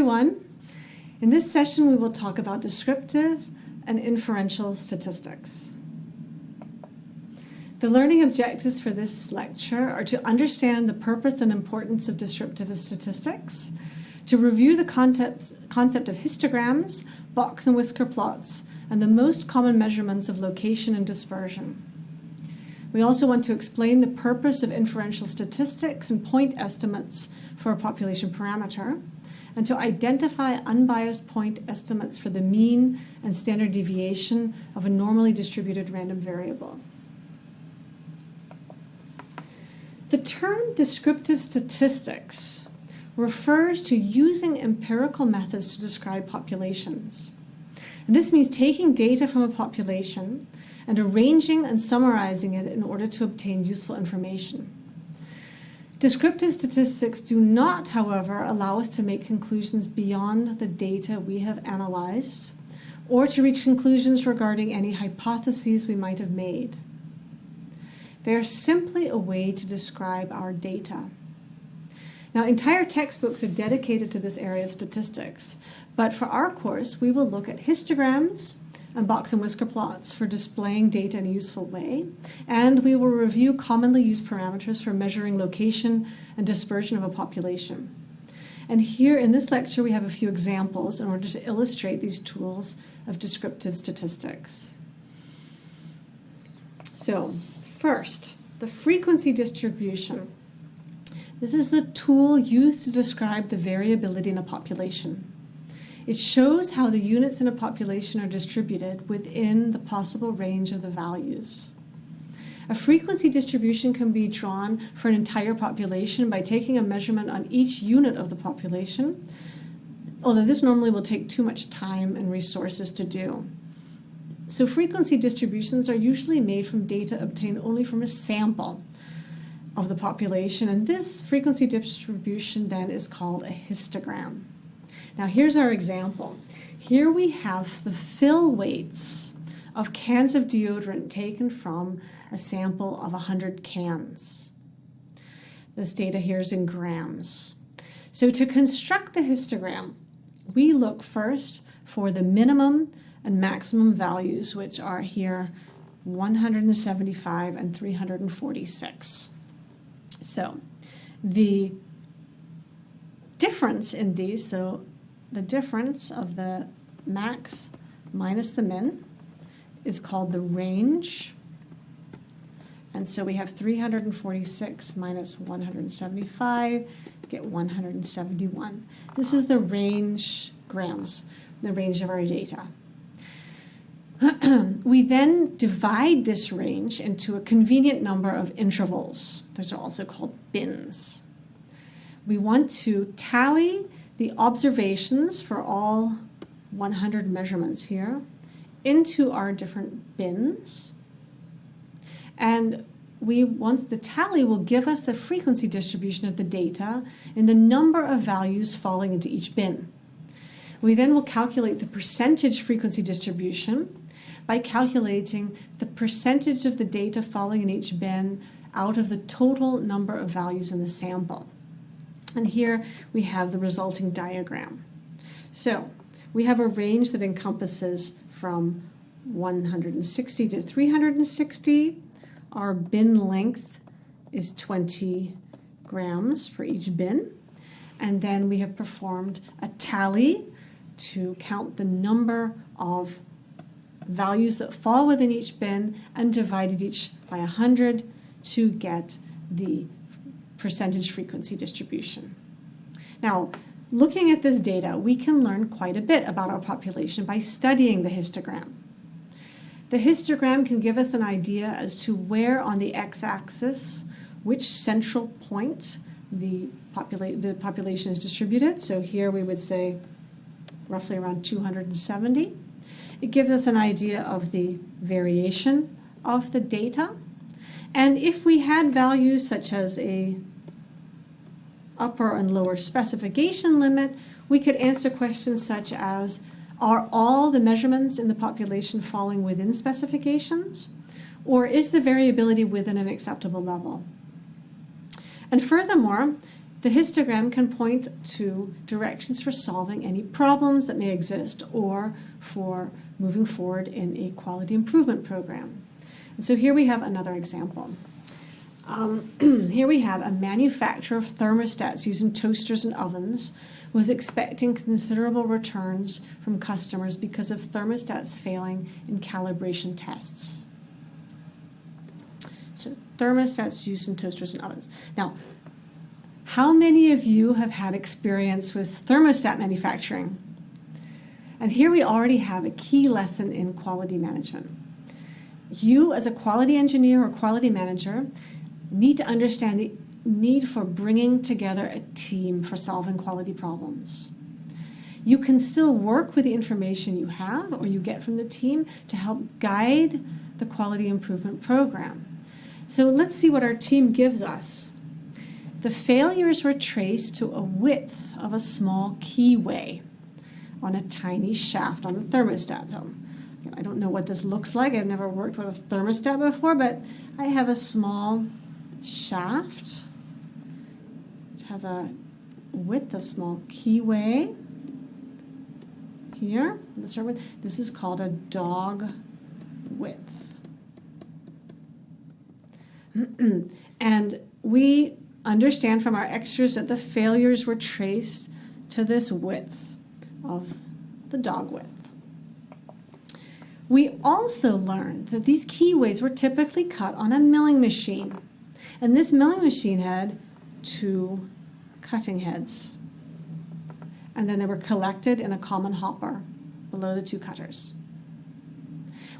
everyone. In this session, we will talk about descriptive and inferential statistics. The learning objectives for this lecture are to understand the purpose and importance of descriptive statistics, to review the concept of histograms, box and whisker plots, and the most common measurements of location and dispersion. We also want to explain the purpose of inferential statistics and point estimates for a population parameter, and to identify unbiased point estimates for the mean and standard deviation of a normally distributed random variable. The term descriptive statistics refers to using empirical methods to describe populations. And this means taking data from a population and arranging and summarizing it in order to obtain useful information. Descriptive statistics do not, however, allow us to make conclusions beyond the data we have analyzed or to reach conclusions regarding any hypotheses we might have made. They are simply a way to describe our data. Now, entire textbooks are dedicated to this area of statistics, but for our course, we will look at histograms and box and whisker plots for displaying data in a useful way, and we will review commonly used parameters for measuring location and dispersion of a population. And here in this lecture, we have a few examples in order to illustrate these tools of descriptive statistics. So, first, the frequency distribution. This is the tool used to describe the variability in a population. It shows how the units in a population are distributed within the possible range of the values. A frequency distribution can be drawn for an entire population by taking a measurement on each unit of the population, although this normally will take too much time and resources to do. So frequency distributions are usually made from data obtained only from a sample of the population, and this frequency distribution then is called a histogram. Now here's our example. Here we have the fill weights of cans of deodorant taken from a sample of 100 cans. This data here is in grams. So to construct the histogram, we look first for the minimum and maximum values, which are here 175 and 346. So the difference in these, though, the difference of the max minus the min is called the range. And so we have 346 minus 175, get 171. This is the range grams, the range of our data. We then divide this range into a convenient number of intervals. Those are also called bins. We want to tally the observations for all 100 measurements here into our different bins. And the tally will give us the frequency distribution of the data in the number of values falling into each bin. We then will calculate the percentage frequency distribution by calculating the percentage of the data falling in each bin out of the total number of values in the sample. And here we have the resulting diagram. So we have a range that encompasses from 160 to 360. Our bin length is 20 grams for each bin. And then we have performed a tally to count the number of values that fall within each bin and divided each by 100 to get the percentage frequency distribution. Now, looking at this data, we can learn quite a bit about our population by studying the histogram. The histogram can give us an idea as to where on the x-axis, which central point the population is distributed. So here we would say roughly around 270. It gives us an idea of the variation of the data. And if we had values such as a upper and lower specification limit, we could answer questions such as, are all the measurements in the population falling within specifications? Or is the variability within an acceptable level? And furthermore, The histogram can point to directions for solving any problems that may exist or for moving forward in a quality improvement program. And so here we have another example. Here we have a manufacturer of thermostats using toasters and ovens was expecting considerable returns from customers because of thermostats failing in calibration tests. So thermostats used in toasters and ovens. Now, how many of you have had experience with thermostat manufacturing? And here we already have a key lesson in quality management. You, as a quality engineer or quality manager, need to understand the need for bringing together a team for solving quality problems. You can still work with the information you have or you get from the team to help guide the quality improvement program. So let's see what our team gives us. The failures were traced to a width of a small keyway on a tiny shaft on the thermostat. So I don't know what this looks like. I've never worked with a thermostat before, but I have a small shaft. It has a width, a small keyway here. This is called a dog width. And we understand from our extras that the failures were traced to this width of the dog width. We also learned that these keyways were typically cut on a milling machine. And this milling machine had 2 cutting heads. And then they were collected in a common hopper below the 2 cutters.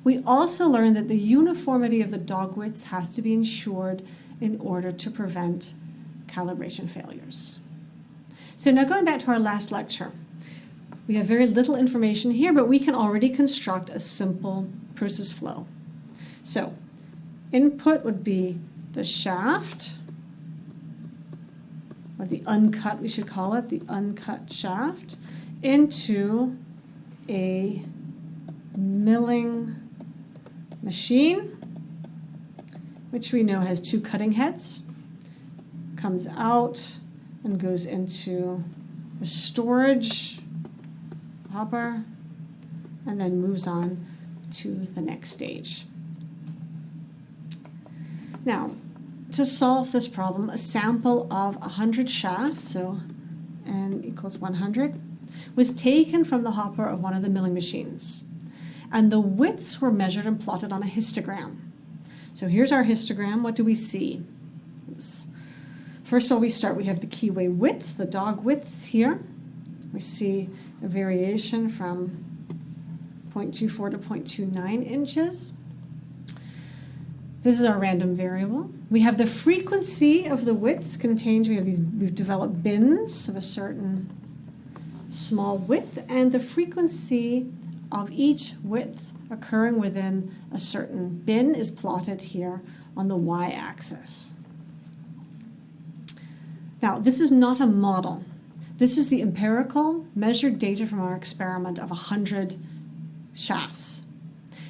We also learned that the uniformity of the dog widths has to be ensured in order to prevent calibration failures. So now going back to our last lecture, we have very little information here, but we can already construct a simple process flow. So input would be the shaft, or the uncut, we should call it, the uncut shaft, into a milling machine, which we know has 2 cutting heads, comes out and goes into a storage hopper, and then moves on to the next stage. Now, to solve this problem, a sample of 100 shafts, so n equals 100, was taken from the hopper of one of the milling machines. And the widths were measured and plotted on a histogram. So here's our histogram. What do we see? First of all, we have the keyway width, the dog width here. We see a variation from 0.24 to 0.29 inches. This is our random variable. We have the frequency of the widths contained. We've developed bins of a certain small width, and the frequency of each width occurring within a certain bin is plotted here on the y-axis. Now, this is not a model. This is the empirical measured data from our experiment of 100 shafts.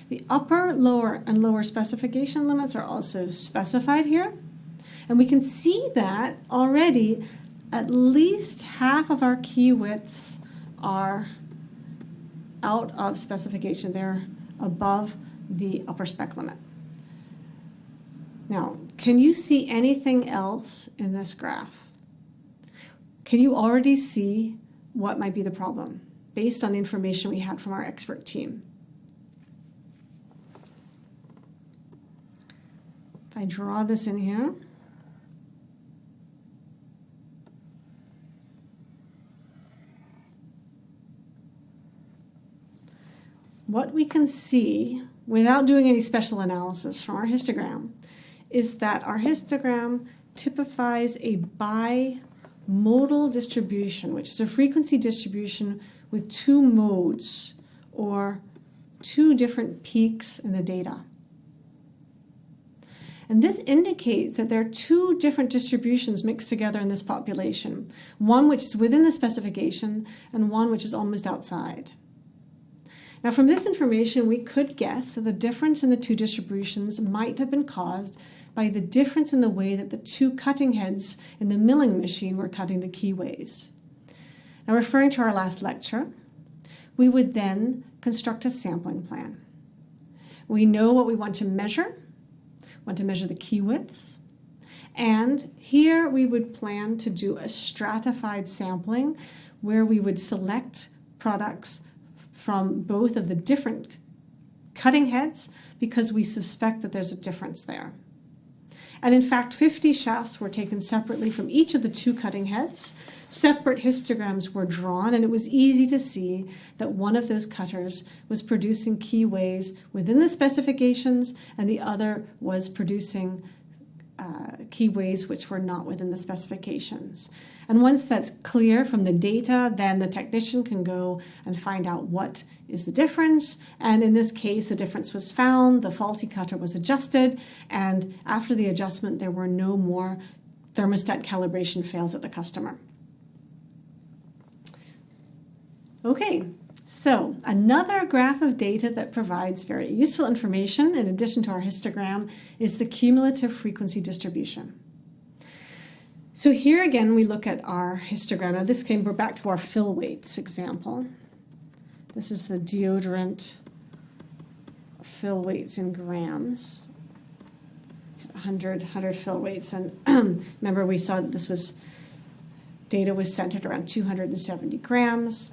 The upper, lower, and lower specification limits are also specified here. And we can see that already at least half of our key widths are out of specification. They're above the upper spec limit. Now, can you see anything else in this graph? Can you already see what might be the problem based on the information we had from our expert team? If I draw this in here, what we can see without doing any special analysis from our histogram is that our histogram typifies a bimodal distribution, which is a frequency distribution with 2 modes or 2 different peaks in the data. And this indicates that there are 2 different distributions mixed together in this population, one which is within the specification and one which is almost outside. Now, from this information, we could guess that the difference in the 2 distributions might have been caused by the difference in the way that the two cutting heads in the milling machine were cutting the keyways. Now, referring to our last lecture, we would then construct a sampling plan. We know what we want to measure. We want to measure the key widths. And here we would plan to do a stratified sampling where we would select products from both of the different cutting heads because we suspect that there's a difference there. And in fact, 50 shafts were taken separately from each of the two cutting heads. Separate histograms were drawn, and it was easy to see that one of those cutters was producing keyways within the specifications, and the other was producing keyways which were not within the specifications. And once that's clear from the data, then the technician can go and find out what is the difference. And in this case, the difference was found, the faulty cutter was adjusted, and after the adjustment, there were no more thermostat calibration fails at the customer. Okay, so another graph of data that provides very useful information in addition to our histogram is the cumulative frequency distribution. So here again we look at our histogram. Now this we're back to our fill weights example. This is the deodorant fill weights in grams. 100 fill weights, and remember we saw that data was centered around 270 grams.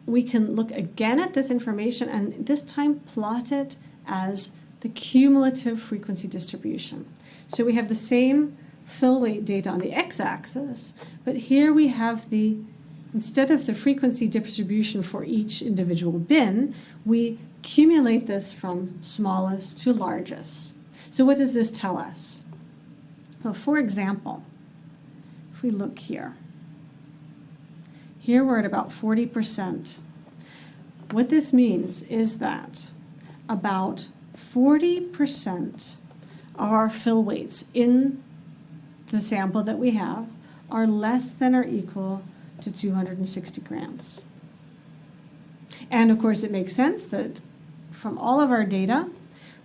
We can look again at this information and this time plot it as the cumulative frequency distribution. So we have the same fill weight data on the x-axis, but here we have instead of the frequency distribution for each individual bin, we accumulate this from smallest to largest. So what does this tell us? Well, for example, if we look here, we're at about 40%. What this means is that about 40% of our fill weights in the sample that we have are less than or equal to 260 grams. And of course, it makes sense that from all of our data,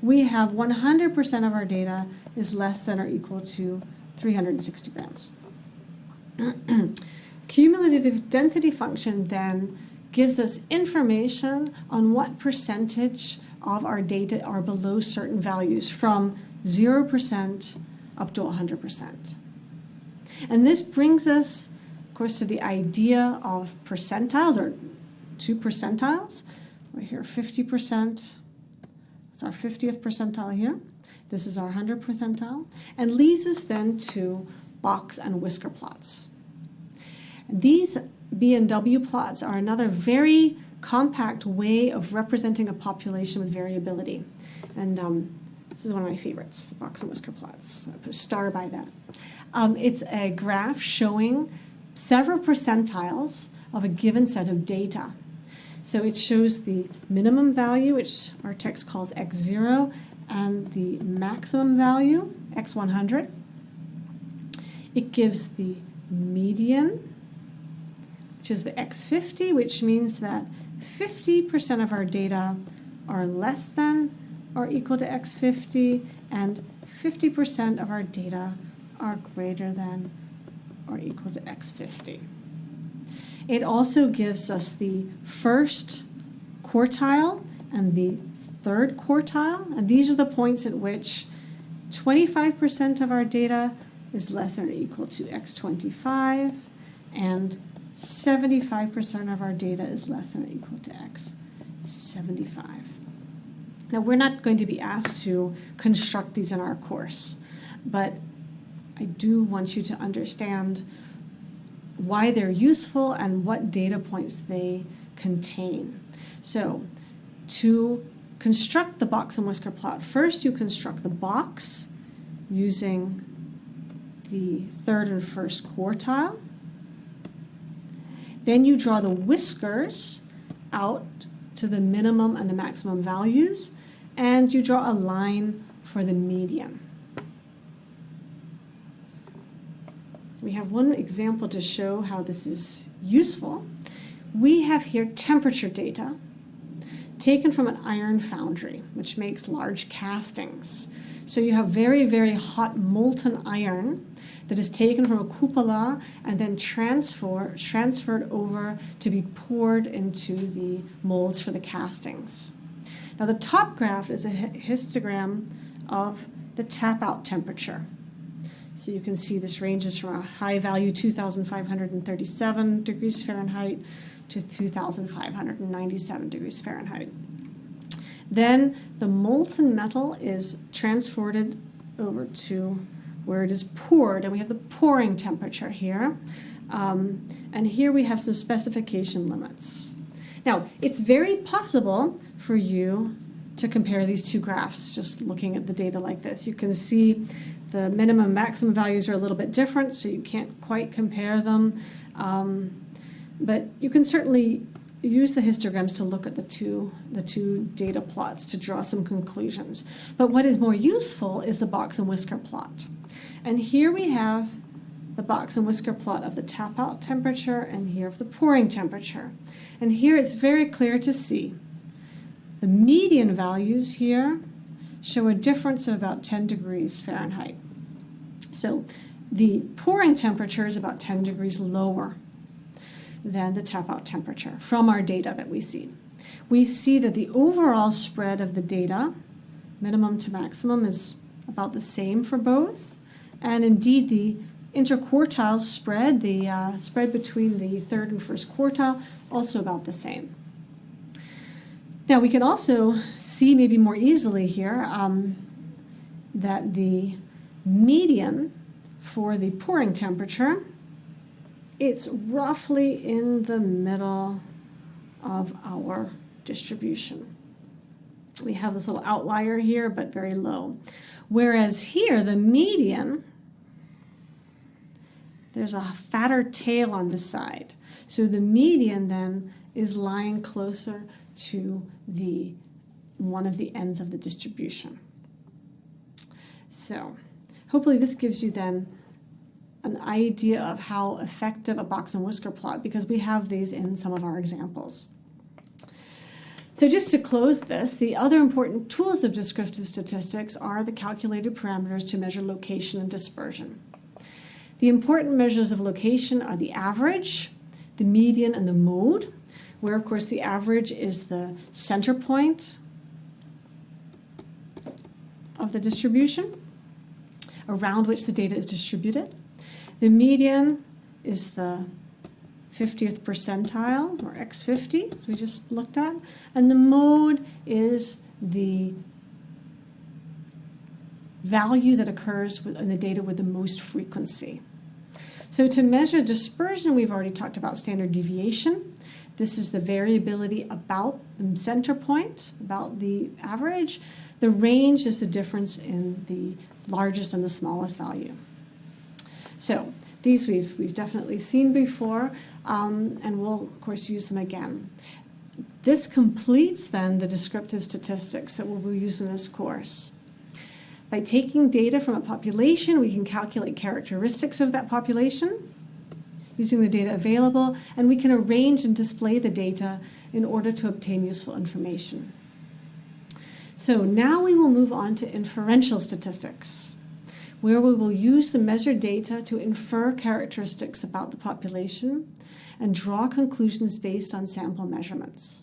we have 100% of our data is less than or equal to 360 grams. Cumulative density function then gives us information on what percentage of our data are below certain values, from 0% up to 100%. And this brings us, of course, to the idea of percentiles, or 2 percentiles. We're here 50%. It's our 50th percentile here. This is our 100th percentile. And leads us then to box and whisker plots. These B&W plots are another very compact way of representing a population with variability. And this is one of my favorites, the box and whisker plots. I put a star by that. It's a graph showing several percentiles of a given set of data. So it shows the minimum value, which our text calls x0, and the maximum value, x100. It gives the median, which is the x50, which means that 50% of our data are less than or equal to x50, and 50% of our data are greater than or equal to x50. It also gives us the first quartile and the third quartile, and these are the points at which 25% of our data is less than or equal to x25, and 75% of our data is less than or equal to x75. Now, we're not going to be asked to construct these in our course, but I do want you to understand why they're useful and what data points they contain. So, to construct the box and whisker plot, first you construct the box using the third and first quartile. Then you draw the whiskers out to the minimum and the maximum values, and you draw a line for the median. We have one example to show how this is useful. We have here temperature data taken from an iron foundry, which makes large castings. So you have very, very hot molten iron that is taken from a cupola and then transferred over to be poured into the molds for the castings. Now the top graph is a histogram of the tap-out temperature. So you can see this ranges from a high value 2,537 degrees Fahrenheit to 2,597 degrees Fahrenheit. Then the molten metal is transported over to where it is poured, and we have the pouring temperature here. And here we have some specification limits. Now, it's very possible for you to compare these two graphs, just looking at the data like this. You can see the minimum and maximum values are a little bit different, so you can't quite compare them. But you can certainly use the histograms to look at the two data plots to draw some conclusions. But what is more useful is the box and whisker plot. And here we have the box and whisker plot of the tap-out temperature and here of the pouring temperature. And here it's very clear to see the median values here show a difference of about 10 degrees Fahrenheit. So the pouring temperature is about 10 degrees lower than the tap-out temperature from our data that we see. We see that the overall spread of the data, minimum to maximum, is about the same for both. And indeed, the interquartile spread, the spread between the third and first quartile, also about the same. Now, we can also see maybe more easily here that the median for the pouring temperature, it's roughly in the middle of our distribution. We have this little outlier here, but very low. Whereas here, the median, there's a fatter tail on the side. So the median then is lying closer to one of the ends of the distribution. So hopefully this gives you then an idea of how effective a box and whisker plot, because we have these in some of our examples. So just to close this, the other important tools of descriptive statistics are the calculated parameters to measure location and dispersion. The important measures of location are the average, the median, and the mode, where of course the average is the center point of the distribution around which the data is distributed. The median is the 50th percentile, or x50, as we just looked at. And the mode is the value that occurs in the data with the most frequency. So to measure dispersion, we've already talked about standard deviation. This is the variability about the center point, about the average. The range is the difference in the largest and the smallest value. So these we've definitely seen before, and we'll, of course, use them again. This completes, then, the descriptive statistics that we'll use in this course. By taking data from a population, we can calculate characteristics of that population using the data available, and we can arrange and display the data in order to obtain useful information. So now we will move on to inferential statistics, where we will use the measured data to infer characteristics about the population and draw conclusions based on sample measurements.